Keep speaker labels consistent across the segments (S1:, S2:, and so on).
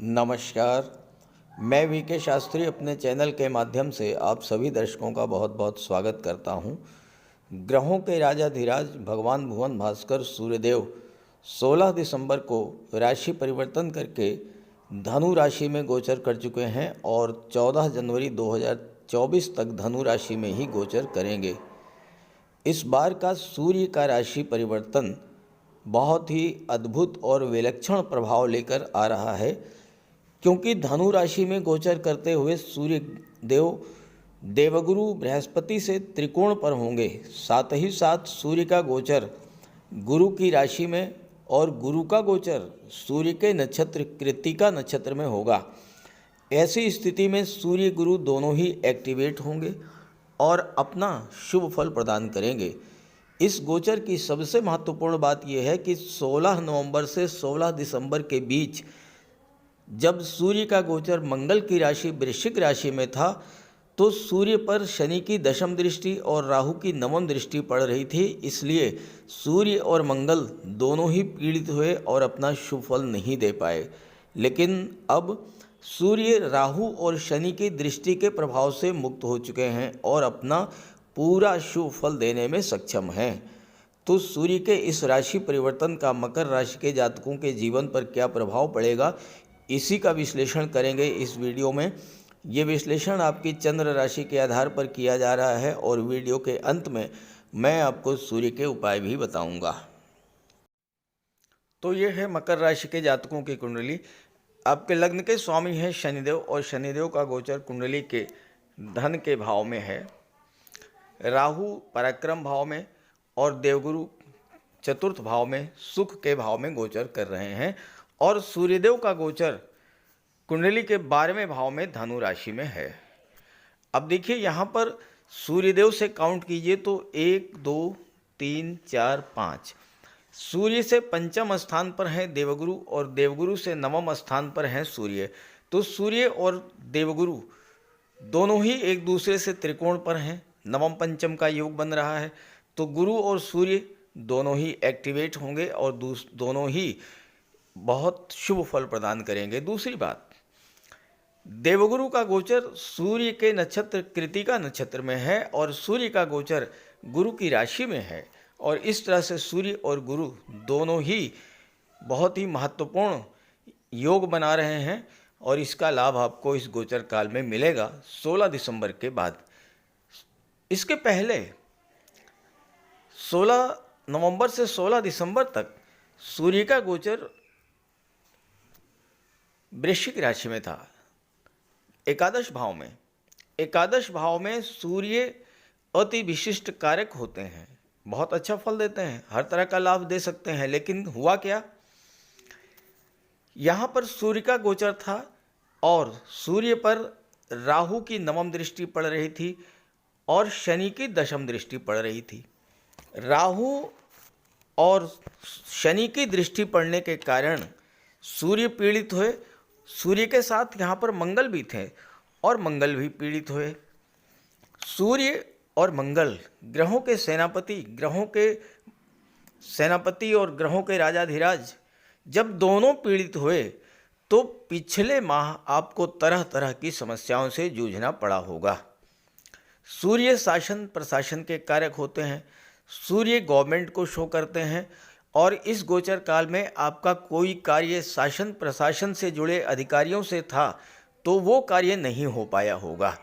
S1: नमस्कार। मैं वीके शास्त्री अपने चैनल के माध्यम से आप सभी दर्शकों का बहुत बहुत स्वागत करता हूं। ग्रहों के राजाधिराज भगवान भुवन भास्कर सूर्यदेव 16 दिसंबर को राशि परिवर्तन करके धनु राशि में गोचर कर चुके हैं और 14 जनवरी 2024 तक धनु राशि में ही गोचर करेंगे। इस बार का सूर्य का राशि परिवर्तन बहुत ही अद्भुत और विलक्षण प्रभाव लेकर आ रहा है, क्योंकि धनु राशि में गोचर करते हुए सूर्य देव देवगुरु बृहस्पति से त्रिकोण पर होंगे। साथ ही साथ सूर्य का गोचर गुरु की राशि में और गुरु का गोचर सूर्य के नक्षत्र कृत्तिका नक्षत्र में होगा। ऐसी स्थिति में सूर्य गुरु दोनों ही एक्टिवेट होंगे और अपना शुभ फल प्रदान करेंगे। इस गोचर की सबसे महत्वपूर्ण बात यह है कि 16 नवंबर से 16 दिसंबर के बीच जब सूर्य का गोचर मंगल की राशि वृश्चिक राशि में था, तो सूर्य पर शनि की दशम दृष्टि और राहु की नवम दृष्टि पड़ रही थी। इसलिए सूर्य और मंगल दोनों ही पीड़ित हुए और अपना शुभ फल नहीं दे पाए। लेकिन अब सूर्य राहु और शनि की दृष्टि के प्रभाव से मुक्त हो चुके हैं और अपना पूरा शुभ फल देने में सक्षम हैं। तो सूर्य के इस राशि परिवर्तन का मकर राशि के जातकों के जीवन पर क्या प्रभाव पड़ेगा, इसी का विश्लेषण करेंगे इस वीडियो में। ये विश्लेषण आपकी चंद्र राशि के आधार पर किया जा रहा है और वीडियो के अंत में मैं आपको सूर्य के उपाय भी बताऊंगा। तो ये है मकर राशि के जातकों की कुंडली। आपके लग्न के स्वामी हैं शनिदेव और शनिदेव का गोचर कुंडली के धन के भाव में है, राहु पराक्रम भाव में और देवगुरु चतुर्थ भाव में सुख के भाव में गोचर कर रहे हैं। और सूर्यदेव का गोचर कुंडली के 12वें भाव में धनु राशि में है। अब देखिए यहाँ पर सूर्यदेव से काउंट कीजिए तो 1 2 3 4 5 सूर्य से पंचम स्थान पर हैं देवगुरु और देवगुरु से नवम स्थान पर हैं सूर्य। तो सूर्य और देवगुरु दोनों ही एक दूसरे से त्रिकोण पर हैं, नवम पंचम का योग बन रहा है। तो गुरु और सूर्य दोनों ही एक्टिवेट होंगे और दोनों ही बहुत शुभ फल प्रदान करेंगे। दूसरी बात, देवगुरु का गोचर सूर्य के नक्षत्र कृत्तिका नक्षत्र में है और सूर्य का गोचर गुरु की राशि में है। और इस तरह से सूर्य और गुरु दोनों ही बहुत ही महत्वपूर्ण योग बना रहे हैं और इसका लाभ आपको इस गोचर काल में मिलेगा 16 दिसंबर के बाद। इसके पहले 16 नवंबर से 16 दिसंबर तक सूर्य का गोचर वृश्चिक राशि में था, एकादश भाव में। एकादश भाव में सूर्य अति विशिष्ट कारक होते हैं, बहुत अच्छा फल देते हैं, हर तरह का लाभ दे सकते हैं। लेकिन हुआ क्या, यहाँ पर सूर्य का गोचर था और सूर्य पर राहु की नवम दृष्टि पड़ रही थी और शनि की दशम दृष्टि पड़ रही थी। राहु और शनि की दृष्टि पड़ने के कारण सूर्य पीड़ित हुए। सूर्य के साथ यहाँ पर मंगल भी थे और मंगल भी पीड़ित हुए। सूर्य और मंगल ग्रहों के सेनापति और ग्रहों के राजाधिराज जब दोनों पीड़ित हुए तो पिछले माह आपको तरह तरह की समस्याओं से जूझना पड़ा होगा। सूर्य शासन प्रशासन के कारक होते हैं, सूर्य गवर्नमेंट को शो करते हैं और इस गोचर काल में आपका कोई कार्य शासन प्रशासन से जुड़े अधिकारियों से था तो वो कार्य नहीं हो पाया होगा।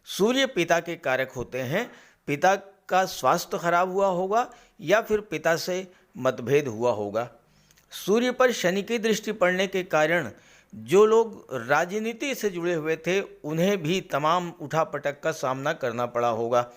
S1: सूर्य पिता के कारक होते हैं, पिता का स्वास्थ्य खराब हुआ होगा या फिर पिता से मतभेद हुआ होगा। सूर्य पर शनि की दृष्टि पड़ने के कारण जो लोग राजनीति से जुड़े हुए थे उन्हें भी तमाम उठापटक का सामना करना पड़ा होगा।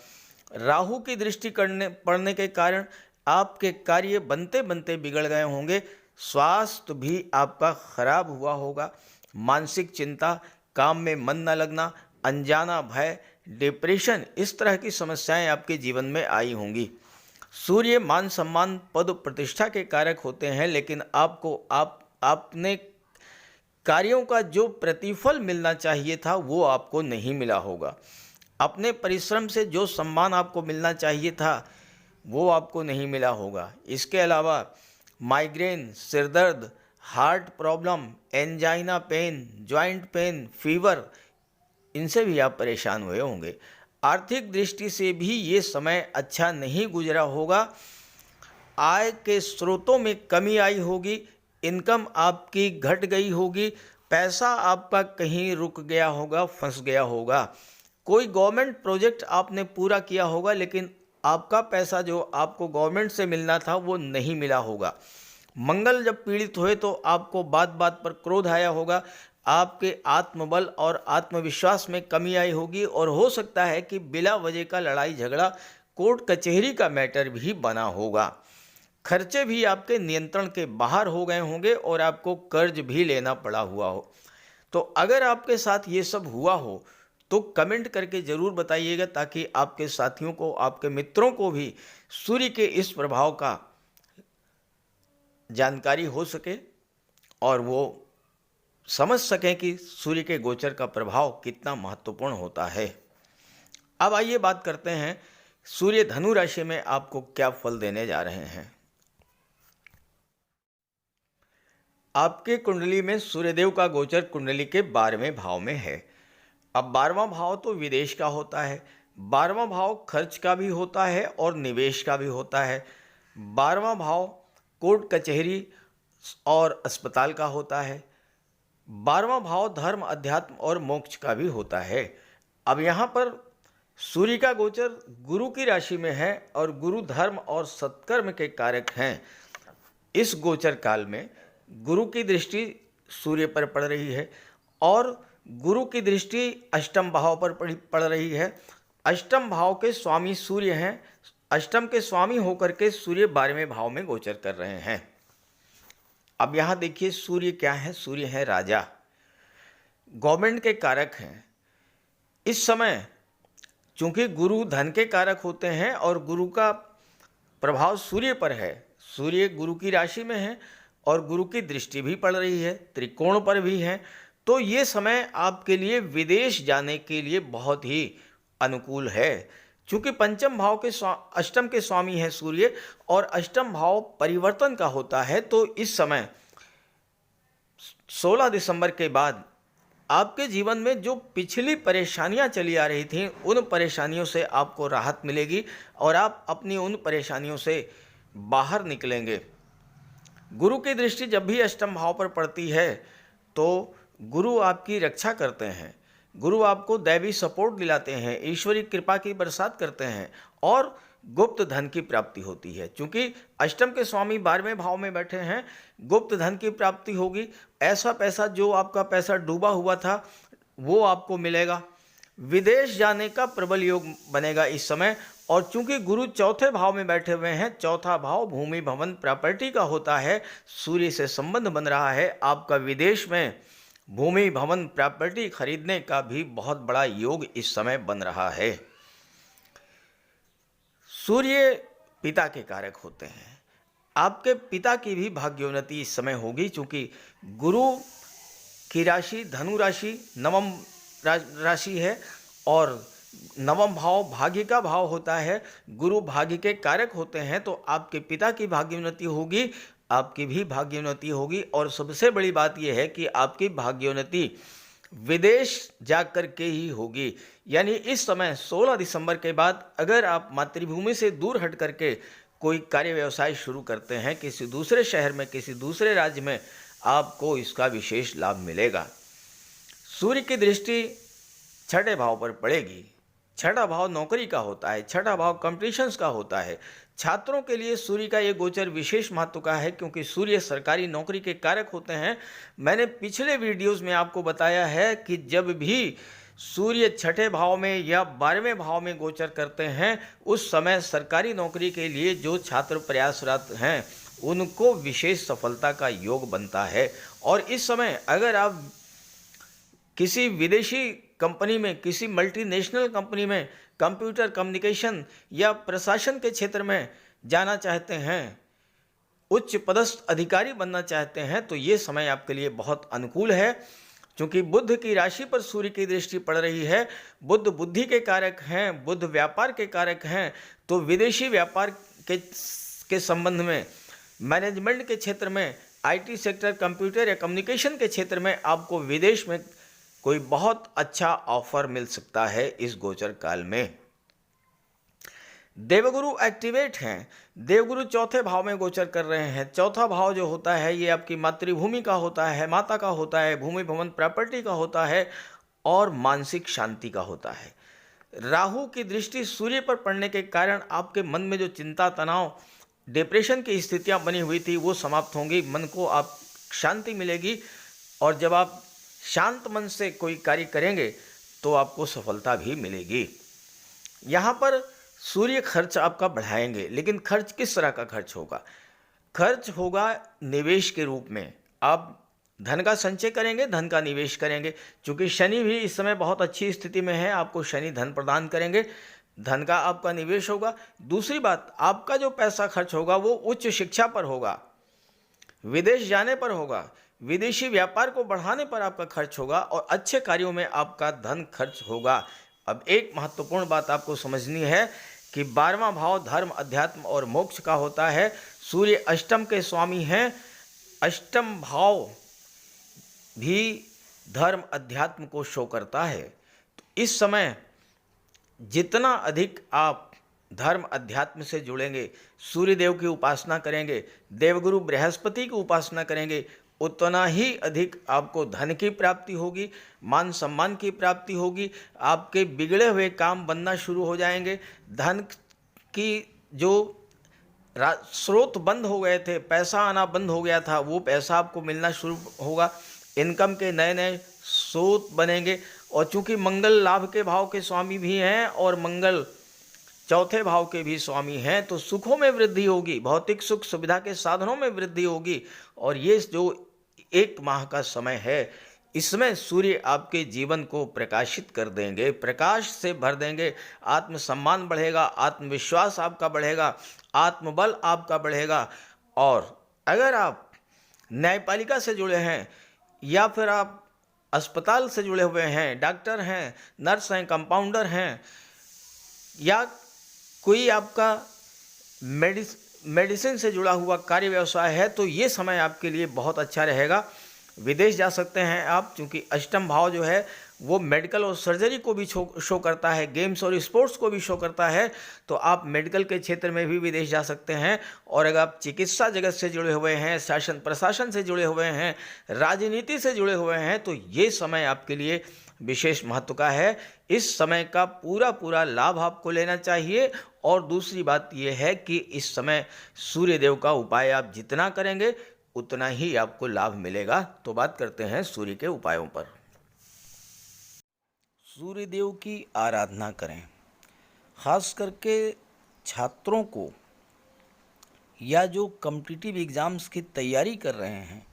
S1: राहु की दृष्टि पड़ने के कारण आपके कार्य बनते बनते बिगड़ गए होंगे, स्वास्थ्य भी आपका खराब हुआ होगा। मानसिक चिंता, काम में मन न लगना, अनजाना भय, डिप्रेशन, इस तरह की समस्याएं आपके जीवन में आई होंगी। सूर्य मान सम्मान पद प्रतिष्ठा के कारक होते हैं, लेकिन आपको आपने कार्यों का जो प्रतिफल मिलना चाहिए था वो आपको नहीं मिला होगा। अपने परिश्रम से जो सम्मान आपको मिलना चाहिए था वो आपको नहीं मिला होगा। इसके अलावा माइग्रेन, सिरदर्द, heart problem, angina pain, joint pain, fever, इनसे भी आप परेशान हुए होंगे। आर्थिक दृष्टि से भी ये समय अच्छा नहीं गुजरा होगा। आय के स्रोतों में कमी आई होगी, इनकम आपकी घट गई होगी, पैसा आपका कहीं रुक गया होगा, फंस गया होगा। कोई गवर्नमेंट प्रोजेक्ट आपने पूरा किया होगा, लेकिन आपका पैसा जो आपको गवर्नमेंट से मिलना था वो नहीं मिला होगा। मंगल जब पीड़ित हुए तो आपको बात बात पर क्रोध आया होगा, आपके आत्मबल और आत्मविश्वास में कमी आई होगी, और हो सकता है कि बिला वजह का लड़ाई झगड़ा, कोर्ट कचहरी का मैटर भी बना होगा। खर्चे भी आपके नियंत्रण के बाहर हो गए होंगे और आपको कर्ज भी लेना पड़ा हुआ हो। तो अगर आपके साथ ये सब हुआ हो तो कमेंट करके ज़रूर बताइएगा, ताकि आपके साथियों को, आपके मित्रों को भी सूर्य के इस प्रभाव का जानकारी हो सके और वो समझ सकें कि सूर्य के गोचर का प्रभाव कितना महत्वपूर्ण होता है। अब आइए बात करते हैं सूर्य धनु राशि में आपको क्या फल देने जा रहे हैं। आपके कुंडली में सूर्यदेव का गोचर कुंडली के 12वें भाव में है। अब 12वां भाव तो विदेश का होता है, 12वां भाव खर्च का भी होता है और निवेश का भी होता है, 12वां भाव कोर्ट कचहरी और अस्पताल का होता है, 12वां भाव धर्म, अध्यात्म और मोक्ष का भी होता है। अब यहाँ पर सूर्य का गोचर गुरु की राशि में है और गुरु धर्म और सत्कर्म के कारक हैं। इस गोचर काल में गुरु की दृष्टि सूर्य पर पड़ रही है और गुरु की दृष्टि अष्टम भाव पर पड़ रही है। अष्टम भाव के स्वामी सूर्य हैं। अष्टम के स्वामी होकर के सूर्य 12वें भाव में गोचर कर रहे हैं। अब यहाँ देखिए सूर्य क्या है, सूर्य है राजा, गवर्नमेंट के कारक हैं। इस समय चूंकि गुरु धन के कारक होते हैं और गुरु का प्रभाव सूर्य पर है, सूर्य गुरु की राशि में है और गुरु की दृष्टि भी पड़ रही है, त्रिकोण पर भी है, तो ये समय आपके लिए विदेश जाने के लिए बहुत ही अनुकूल है। चूंकि पंचम भाव के अष्टम के स्वामी है सूर्य और अष्टम भाव परिवर्तन का होता है, तो इस समय 16 दिसंबर के बाद आपके जीवन में जो पिछली परेशानियां चली आ रही थीं, उन परेशानियों से आपको राहत मिलेगी और आप अपनी उन परेशानियों से बाहर निकलेंगे। गुरु की दृष्टि जब भी अष्टम भाव पर पड़ती है तो गुरु आपकी रक्षा करते हैं, गुरु आपको दैवी सपोर्ट दिलाते हैं, ईश्वरी कृपा की बरसात करते हैं और गुप्त धन की प्राप्ति होती है। क्योंकि अष्टम के स्वामी 12वें भाव में बैठे हैं, गुप्त धन की प्राप्ति होगी। ऐसा पैसा जो आपका पैसा डूबा हुआ था वो आपको मिलेगा। विदेश जाने का प्रबल योग बनेगा इस समय। और चूंकि गुरु चौथे भाव में बैठे हुए हैं, चौथा भाव भूमि भवन प्रॉपर्टी का होता है, सूर्य से संबंध बन रहा है, आपका विदेश में भूमि भवन प्रॉपर्टी खरीदने का भी बहुत बड़ा योग इस समय बन रहा है। सूर्य पिता के कारक होते हैं, आपके पिता की भी भाग्योन्नति इस समय होगी। चूंकि गुरु की राशि धनु राशि नवम राशि है और नवम भाव भाग्य का भाव होता है, गुरु भाग्य के कारक होते हैं, तो आपके पिता की भाग्योन्नति होगी, आपकी भी भाग्योन्नति होगी। और सबसे बड़ी बात यह है कि आपकी भाग्योन्नति विदेश जाकर के ही होगी। यानी इस समय 16 दिसंबर के बाद अगर आप मातृभूमि से दूर हट करके कोई कार्य व्यवसाय शुरू करते हैं किसी दूसरे शहर में, किसी दूसरे राज्य में, आपको इसका विशेष लाभ मिलेगा। सूर्य की दृष्टि छठे भाव पर पड़ेगी। छठा भाव नौकरी का होता है, छठा भाव कॉम्पिटिशन्स का होता है। छात्रों के लिए सूर्य का ये गोचर विशेष महत्व का है क्योंकि सूर्य सरकारी नौकरी के कारक होते हैं। मैंने पिछले वीडियोस में आपको बताया है कि जब भी सूर्य छठे भाव में या 12वें भाव में गोचर करते हैं, उस समय सरकारी नौकरी के लिए जो छात्र प्रयासरत हैं उनको विशेष सफलता का योग बनता है। और इस समय अगर आप किसी विदेशी कंपनी में, किसी मल्टीनेशनल कंपनी में कंप्यूटर कम्युनिकेशन या प्रशासन के क्षेत्र में जाना चाहते हैं, उच्च पदस्थ अधिकारी बनना चाहते हैं, तो ये समय आपके लिए बहुत अनुकूल है। क्योंकि बुध की राशि पर सूर्य की दृष्टि पड़ रही है, बुध बुद्धि के कारक हैं, बुध व्यापार के कारक हैं, तो विदेशी व्यापार के संबंध में, मैनेजमेंट के क्षेत्र में आईटी सेक्टर, कंप्यूटर या कम्युनिकेशन के क्षेत्र में आपको विदेश में कोई बहुत अच्छा ऑफर मिल सकता है इस गोचर काल में। देवगुरु एक्टिवेट हैं। देवगुरु चौथे भाव में गोचर कर रहे हैं। चौथा भाव जो होता है ये आपकी मातृभूमि का होता है, माता का होता है, भूमि भवन प्रॉपर्टी का होता है और मानसिक शांति का होता है। राहु की दृष्टि सूर्य पर पड़ने के कारण आपके मन में जो चिंता, तनाव, डिप्रेशन की स्थितियां बनी हुई थी वो समाप्त होंगी। मन को आप शांति मिलेगी और जब आप शांत मन से कोई कार्य करेंगे तो आपको सफलता भी मिलेगी। यहाँ पर सूर्य खर्च आपका बढ़ाएंगे, लेकिन खर्च किस तरह का खर्च होगा? खर्च होगा निवेश के रूप में। आप धन का संचय करेंगे, धन का निवेश करेंगे। क्योंकि शनि भी इस समय बहुत अच्छी स्थिति में है, आपको शनि धन प्रदान करेंगे, धन का आपका निवेश होगा। दूसरी बात, आपका जो पैसा खर्च होगा वो उच्च शिक्षा पर होगा, विदेश जाने पर होगा, विदेशी व्यापार को बढ़ाने पर आपका खर्च होगा और अच्छे कार्यों में आपका धन खर्च होगा। अब एक महत्वपूर्ण बात आपको समझनी है कि 12वां भाव धर्म, अध्यात्म और मोक्ष का होता है। सूर्य अष्टम के स्वामी हैं। अष्टम भाव भी धर्म, अध्यात्म को शो करता है। तो इस समय जितना अधिक आप धर्म, अध्यात्म से जुड़ेंगे, सूर्य देव की उपासना करेंगे, देवगुरु बृहस्पति की उपासना करेंगे, उतना ही अधिक आपको धन की प्राप्ति होगी, मान सम्मान की प्राप्ति होगी। आपके बिगड़े हुए काम बनना शुरू हो जाएंगे। धन की जो स्रोत बंद हो गए थे, पैसा आना बंद हो गया था, वो पैसा आपको मिलना शुरू होगा। इनकम के नए नए स्रोत बनेंगे। और चूंकि मंगल लाभ के भाव के स्वामी भी हैं और मंगल चौथे भाव के भी स्वामी हैं, तो सुखों में वृद्धि होगी, भौतिक सुख सुविधा के साधनों में वृद्धि होगी। और ये जो एक माह का समय है, इसमें सूर्य आपके जीवन को प्रकाशित कर देंगे, प्रकाश से भर देंगे। आत्मसम्मान बढ़ेगा, आत्मविश्वास आपका बढ़ेगा, आत्मबल आपका बढ़ेगा। और अगर आप न्यायपालिका से जुड़े हैं या फिर आप अस्पताल से जुड़े हुए हैं, डॉक्टर हैं, नर्स हैं, कंपाउंडर हैं, या कोई आपका मेडिसिन से जुड़ा हुआ कार्य व्यवसाय है, तो ये समय आपके लिए बहुत अच्छा रहेगा। विदेश जा सकते हैं आप, क्योंकि अष्टम भाव जो है वो मेडिकल और सर्जरी को भी शो करता है, गेम्स और स्पोर्ट्स को भी शो करता है। तो आप मेडिकल के क्षेत्र में भी विदेश जा सकते हैं। और अगर आप चिकित्सा जगत से जुड़े हुए हैं, शासन प्रशासन से जुड़े हुए हैं, राजनीति से जुड़े हुए हैं, तो ये समय आपके लिए विशेष महत्व का है। इस समय का पूरा लाभ आपको लेना चाहिए। और दूसरी बात यह है कि इस समय सूर्य देव का उपाय आप जितना करेंगे उतना ही आपको लाभ मिलेगा। तो बात करते हैं सूर्य के उपायों पर। सूर्य देव की आराधना करें। खास करके छात्रों को या जो कॉम्पिटिटिव एग्ज़ाम्स की तैयारी कर रहे हैं,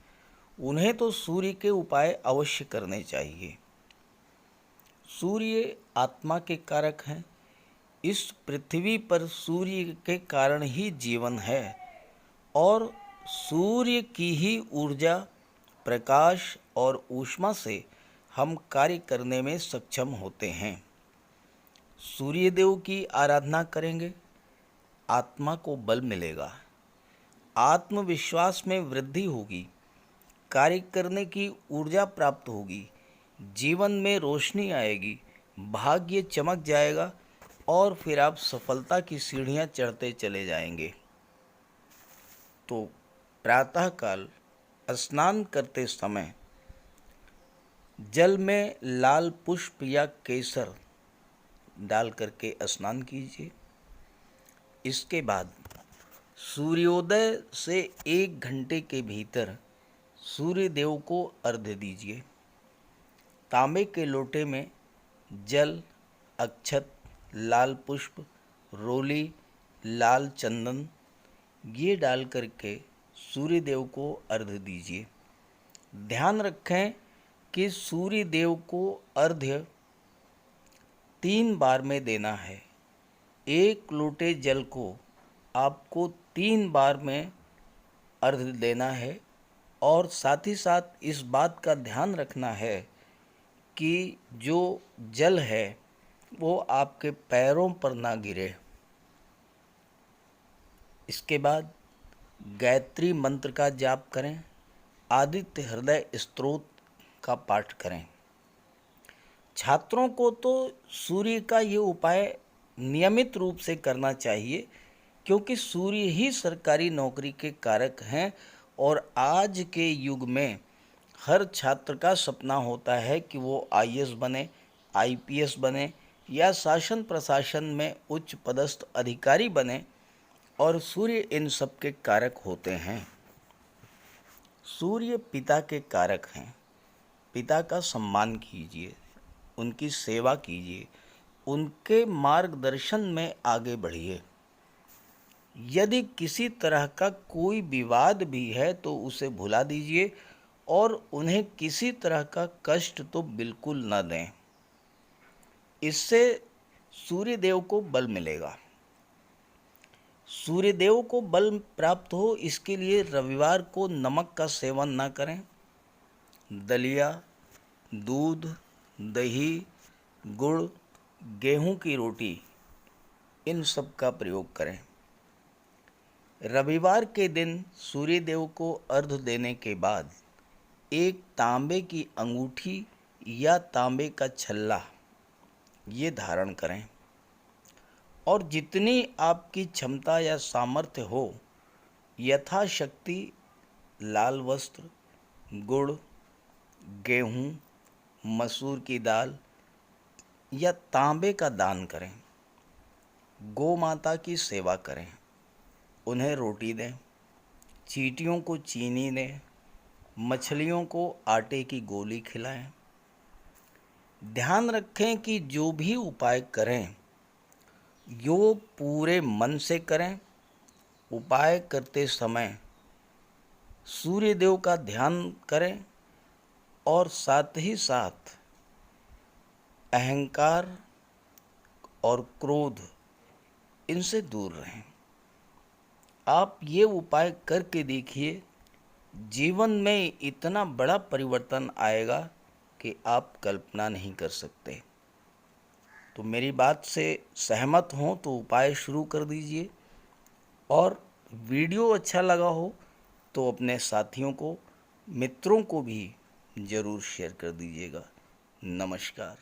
S1: उन्हें तो सूर्य के उपाय अवश्य करने चाहिए। सूर्य आत्मा के कारक हैं। इस पृथ्वी पर सूर्य के कारण ही जीवन है और सूर्य की ही ऊर्जा, प्रकाश और ऊष्मा से हम कार्य करने में सक्षम होते हैं। सूर्य देव की आराधना करेंगे, आत्मा को बल मिलेगा, आत्मविश्वास में वृद्धि होगी, कार्य करने की ऊर्जा प्राप्त होगी, जीवन में रोशनी आएगी, भाग्य चमक जाएगा और फिर आप सफलता की सीढ़ियां चढ़ते चले जाएंगे। तो प्रातःकाल स्नान करते समय जल में लाल पुष्प या केसर डाल करके स्नान कीजिए। इसके बाद सूर्योदय से 1 घंटे के भीतर सूर्य देव को अर्घ्य दीजिए। तांबे के लोटे में जल, अक्षत, लाल पुष्प, रोली, लाल चंदन ये डाल करके सूर्य देव को अर्घ्य दीजिए। ध्यान रखें कि सूर्य देव को अर्घ्य 3 बार में देना है। 1 लोटे जल को आपको 3 बार में अर्घ्य देना है। और साथ ही साथ इस बात का ध्यान रखना है कि जो जल है वो आपके पैरों पर ना गिरे। इसके बाद गायत्री मंत्र का जाप करें। आदित्य हृदय स्तोत्र का पाठ करें। छात्रों को तो सूर्य का ये उपाय नियमित रूप से करना चाहिए, क्योंकि सूर्य ही सरकारी नौकरी के कारक हैं और आज के युग में हर छात्र का सपना होता है कि वो आईएएस बने, आईपीएस बने या शासन प्रशासन में उच्च पदस्थ अधिकारी बने, और सूर्य इन सब के कारक होते हैं। सूर्य पिता के कारक हैं। पिता का सम्मान कीजिए, उनकी सेवा कीजिए, उनके मार्गदर्शन में आगे बढ़िए। यदि किसी तरह का कोई विवाद भी है तो उसे भुला दीजिए और उन्हें किसी तरह का कष्ट तो बिल्कुल न दें। इससे सूर्यदेव को बल मिलेगा। सूर्यदेव को बल प्राप्त हो, इसके लिए रविवार को नमक का सेवन न करें। दलिया, दूध, दही, गुड़, गेहूं की रोटी, इन सब का प्रयोग करें। रविवार के दिन सूर्यदेव को अर्घ्य देने के बाद एक तांबे की अंगूठी या तांबे का छल्ला ये धारण करें और जितनी आपकी क्षमता या सामर्थ्य हो यथाशक्ति लाल वस्त्र, गुड़, गेहूं, मसूर की दाल या तांबे का दान करें। गौ माता की सेवा करें, उन्हें रोटी दें, चींटियों को चीनी दें, मछलियों को आटे की गोली खिलाएं। ध्यान रखें कि जो भी उपाय करें यो पूरे मन से करें। उपाय करते समय सूर्यदेव का ध्यान करें और साथ ही साथ अहंकार और क्रोध इनसे दूर रहें। आप ये उपाय करके देखिए, जीवन में इतना बड़ा परिवर्तन आएगा कि आप कल्पना नहीं कर सकते। तो मेरी बात से सहमत हों तो उपाय शुरू कर दीजिए, और वीडियो अच्छा लगा हो तो अपने साथियों को, मित्रों को भी ज़रूर शेयर कर दीजिएगा। नमस्कार।